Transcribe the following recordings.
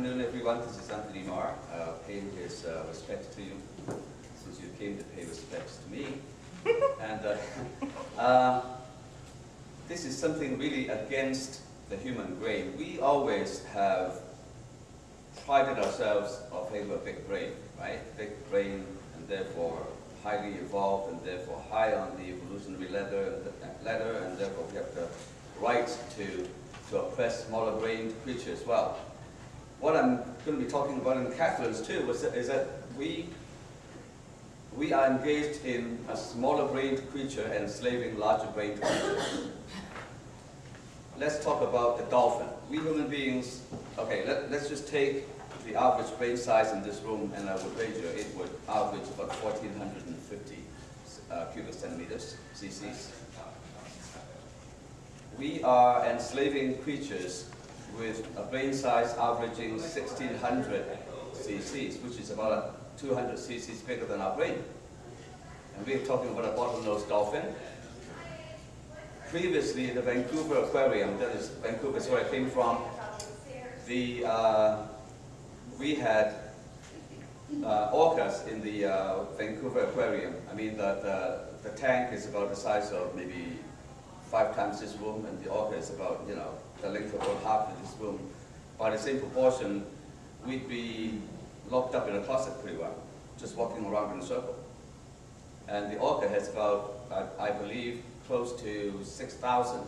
afternoon, everyone. This is Anthony Marr, paying his respects to you, since you came to pay respects to me. And this is something really against the human brain. We always have prided ourselves of having a big brain, right? Big brain, and therefore highly evolved, and therefore high on the evolutionary ladder, and therefore we have the right to oppress smaller-brained creatures. Well, what I'm going to be talking about in Catherine's too is that we are engaged in a smaller-brained creature enslaving larger-brained creatures. Let's talk about the dolphin. We human beings, okay, let's just take the average brain size in this room, and I would wager it would average about 1,450 cubic centimeters, cc's. We are enslaving creatures with a brain size averaging 1,600 cc's, which is about 200 cc's bigger than our brain. And we're talking about a bottlenose dolphin. Previously, the Vancouver Aquarium, that is, Vancouver is where I came from, we had orcas in the Vancouver Aquarium. I mean, the tank is about the size of maybe 5 times this room, and the orca is about, you know, the length of about half of this room. By the same proportion, we'd be locked up in a closet pretty well, just walking around in a circle. And the orca has about, I believe, close to 6,000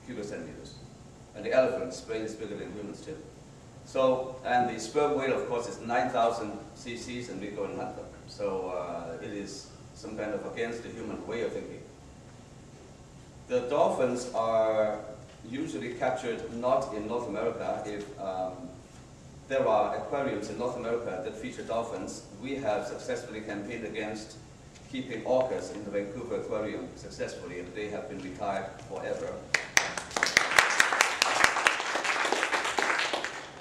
cubic centimeters. And the elephant's brain is bigger than humans too. So, and the sperm weight, of course, is 9,000 cc's, and we go and hunt them. So it is some kind of against the human way of thinking. The dolphins are usually captured not in North America. If there are aquariums in North America that feature dolphins, we have successfully campaigned against keeping orcas in the Vancouver Aquarium successfully, and they have been retired forever.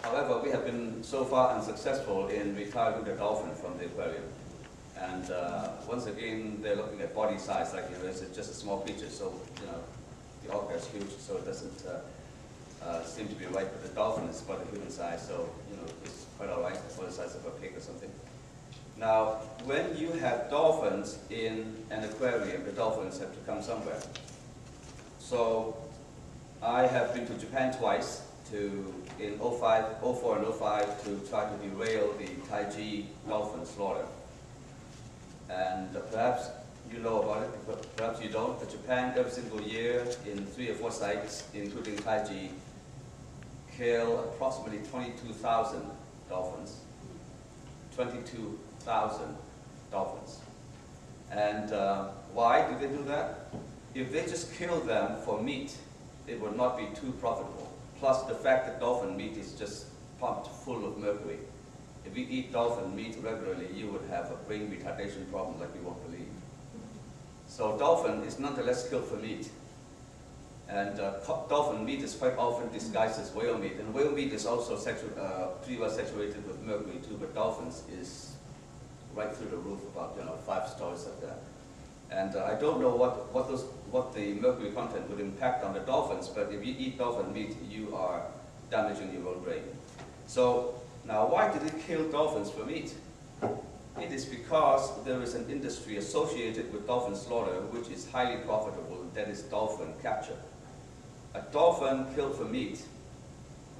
However, we have been so far unsuccessful in retiring the dolphin from the aquarium. And once again, they're looking at body size, like, you know, it's just a small creature, so, you know, the orca is huge, so it doesn't seem to be right, but the dolphin is about a human size, so, you know, it's quite all right, it's about the size of a pig or something. Now, when you have dolphins in an aquarium, the dolphins have to come somewhere. So, I have been to Japan twice, in 04 and 05, to try to derail the Taiji dolphin slaughter. And perhaps you know about it, but perhaps you don't. But Japan, every single year, in 3 or 4 sites, including Taiji, kill approximately 22,000 dolphins. 22,000 dolphins. And why do they do that? If they just kill them for meat, it would not be too profitable. Plus the fact that dolphin meat is just pumped full of mercury. If you eat dolphin meat regularly, you would have a brain retardation problem like you won't believe. So dolphin is nonetheless killed for meat. And dolphin meat is quite often disguised as whale meat. And whale meat is also pretty well saturated with mercury too, but dolphins is right through the roof, about, you know, 5 stories up there. And I don't know what the mercury content would impact on the dolphins, but if you eat dolphin meat, you are damaging your own brain. So now, why do they kill dolphins for meat? It is because there is an industry associated with dolphin slaughter which is highly profitable, that is dolphin capture. A dolphin killed for meat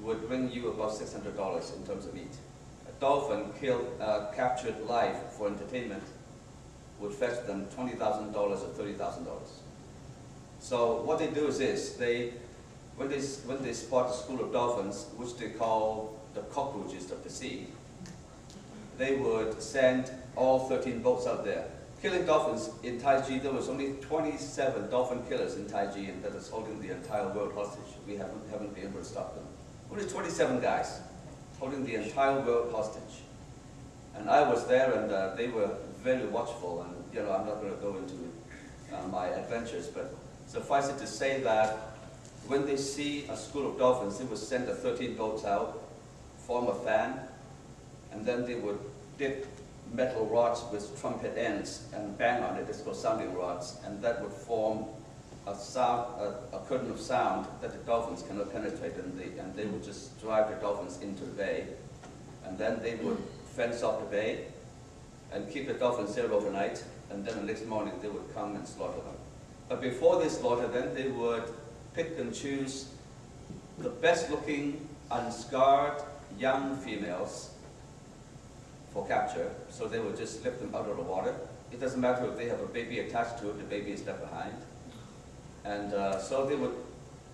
would bring you about $600 in terms of meat. A dolphin captured live for entertainment would fetch them $20,000 or $30,000. So what they do is this: when they spot a school of dolphins, which they call the cockroaches of the sea, they would send all 13 boats out there. Killing dolphins in Taiji, there was only 27 dolphin killers in Taiji, and that is holding the entire world hostage. We haven't been able to stop them. Only 27 guys holding the entire world hostage. And I was there, and they were very watchful, and, you know, I'm not going to go into my adventures, but suffice it to say that when they see a school of dolphins, they would send the 13 boats out, form a fan, and then they would dip metal rods with trumpet ends and bang on it. It's called sounding rods, and that would form a curtain of sound that the dolphins cannot penetrate, and they would just drive the dolphins into the bay, and then they would fence off the bay and keep the dolphins there overnight, and then the next morning they would come and slaughter them. But before they slaughter them, they would pick and choose the best-looking, unscarred young females for capture. So they would just lift them out of the water. It doesn't matter if they have a baby attached to it, the baby is left behind. And so they would,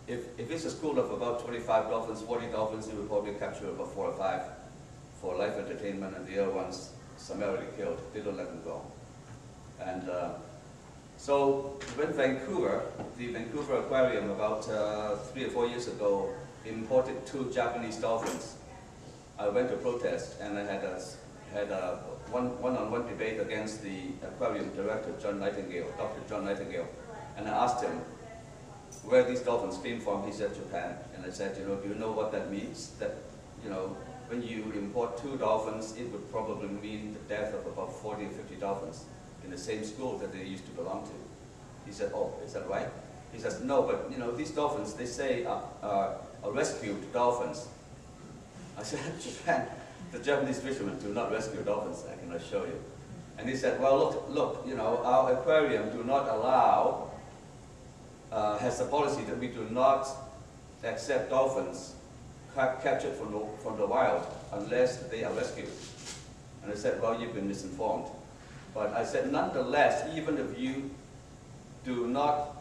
if it's a school of about 25 dolphins, 40 dolphins, they would probably capture about 4 or 5 for life entertainment, and the other ones summarily killed. They don't let them go. And so when Vancouver, the Vancouver Aquarium about 3 or 4 years ago imported 2 Japanese dolphins, I went to protest, and I had a one-on-one debate against the aquarium director, John Nightingale, Dr. John Nightingale, and I asked him where these dolphins came from. He said Japan, and I said, do you know what that means? That, when you import 2 dolphins, it would probably mean the death of about 40 or 50 dolphins in the same school that they used to belong to. He said, oh, is that right? He says, no, but these dolphins, they say are rescued dolphins. I said, Japan, the Japanese fishermen do not rescue dolphins, I can assure you. And he said, well, look, our aquarium do not allow, has a policy that we do not accept dolphins captured from the wild unless they are rescued. And I said, well, you've been misinformed. But I said, nonetheless, even if you do not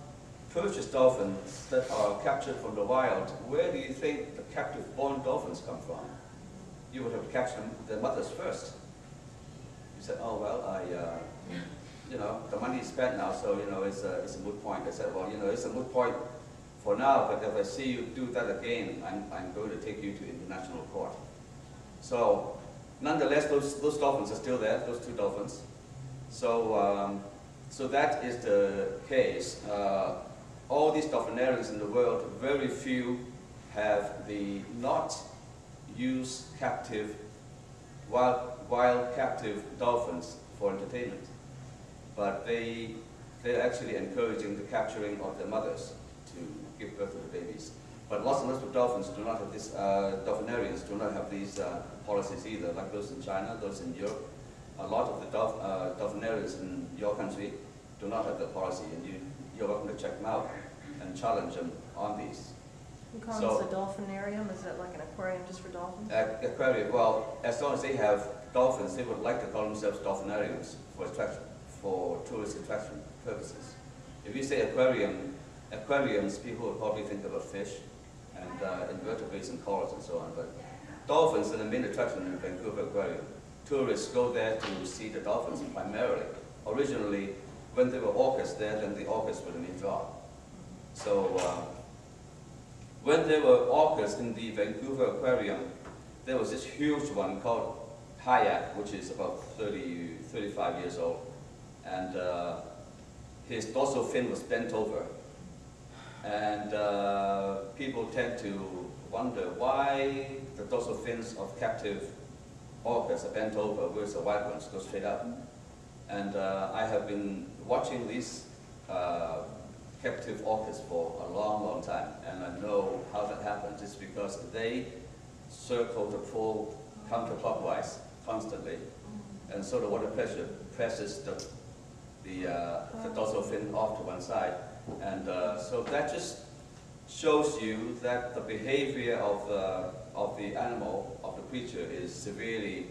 purchase dolphins that are captured from the wild, where do you think the captive-born dolphins come from? You would have to catch them, their mothers first. He said, oh, well, the money is spent now, so, it's a moot point. I said, well, it's a moot point for now, but if I see you do that again, I'm going to take you to international court. So, nonetheless, those dolphins are still there, those 2 dolphins. So, so that is the case. All these dolphinariums in the world, very few have the not use captive, wild captive dolphins for entertainment. But they're actually encouraging the capturing of their mothers to give birth to the babies. But lots and lots of dolphins do not have this, dolphinariums do not have these policies either, like those in China, those in Europe. A lot of the dolphinariums in your country do not have that policy, and you're welcome to check them out and challenge them on these. You call this a dolphinarium? Is that like an aquarium just for dolphins? Aquarium, well, as long as they have dolphins, they would like to call themselves dolphinariums for tourist attraction purposes. If you say aquariums, people will probably think about fish and invertebrates and corals and so on. But dolphins are the main attraction in Vancouver Aquarium. Tourists go there to see the dolphins primarily. Originally, when there were orcas there, then the orcas were the main draw. So when there were orcas in the Vancouver Aquarium, there was this huge one called Kayak, which is about 35 years old. And his dorsal fin was bent over. And people tend to wonder why the dorsal fins of captive orcas are bent over, whereas the wild ones go straight up. And I have been watching these captive orcas for a long, long time, and I know how that happens. It's because they circle the pool counterclockwise constantly, and so the water pressure presses the dorsal fin off to one side. And so that just shows you that the behavior of the animal, of the creature, is severely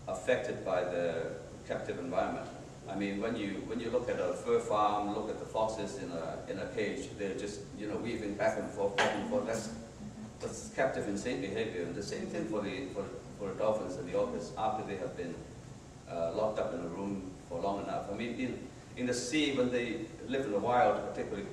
affected by the captive environment. I mean, when you look at a fur farm, look at the foxes in a cage, they're just weaving back and forth, back and forth. That's captive insane behavior. And the same thing for the dolphins and the orcas after they have been locked up in a room for long enough. I mean, in the sea, when they live in the wild, particularly